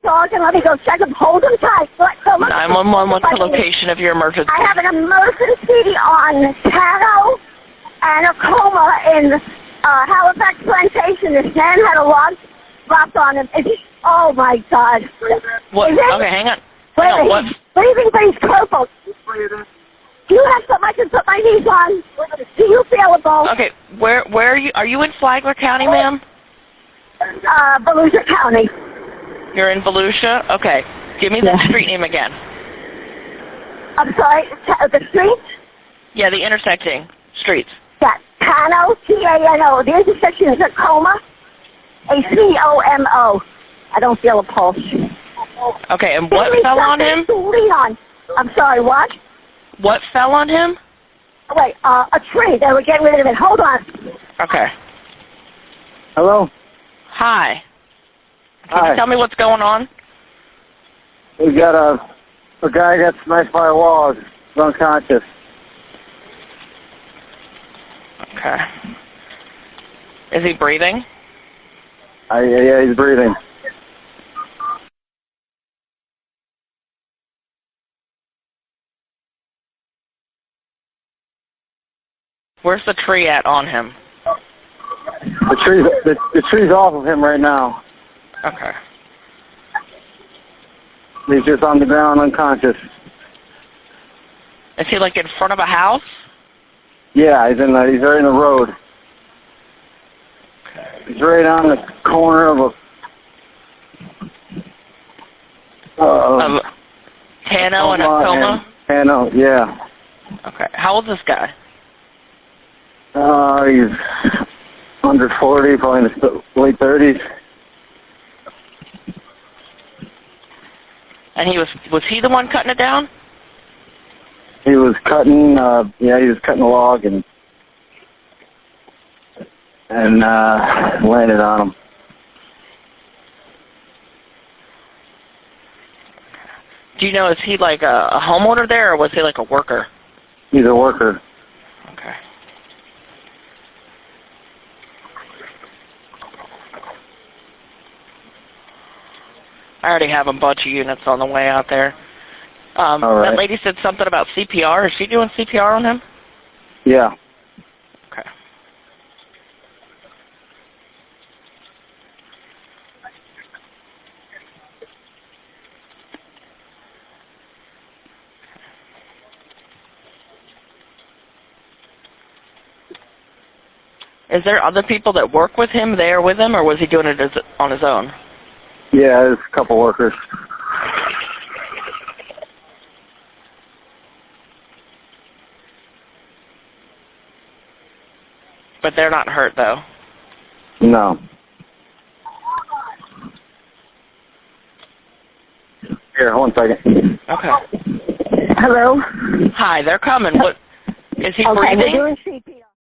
dog and let me go check him. Hold him tight. So 911, what's the location of your emergency? I have an emergency on Tano and a coma in Halifax Plantation. This man had a log dropped on him. Oh, my God. What? Okay, hang on. Wait, What? he's breathing, but he's purple. Do you have something I can put my knees on? Do you feel a bone? Okay, where are you? Are you in Flagler County, ma'am? Volusia County. You're in Volusia? Okay. Give me the street name again. I'm sorry, the street? Yeah, the intersecting streets. Yeah, Tano, T-A-N-O. The intersection is a coma, A-C-O-M-O. I don't feel a pulse. Okay, and what fell on him? I'm sorry, what? What fell on him? Wait, a tree. They were getting rid of it. Hold on. Okay. Hello? Hi. Can Hi. you tell me what's going on? We got a guy got smashed by a wall. He's unconscious. Okay. Is he breathing? Yeah, he's breathing. Where's the tree at on him? The tree's off of him right now. Okay. He's just on the ground, unconscious. Is he like in front of a house? Yeah, he's right in the road. He's right on the corner of Tano and a coma? Tano, yeah. Okay. How old is this guy? He's under 40, probably in his late 30s. And was he the one cutting it down? He was cutting, he was cutting a log and landed on him. Do you know, is he like a homeowner there, or was he like a worker? He's a worker. Okay. I already have a bunch of units on the way out there. All right. That lady said something about CPR. Is she doing CPR on him? Yeah. Okay. Is there other people that work with him there with him, or was he doing it on his own? Yeah, there's a couple workers. But they're not hurt, though. No. Here, 1 second. Okay. Hello? Hi, they're coming. What is he Okay, breathing? we're doing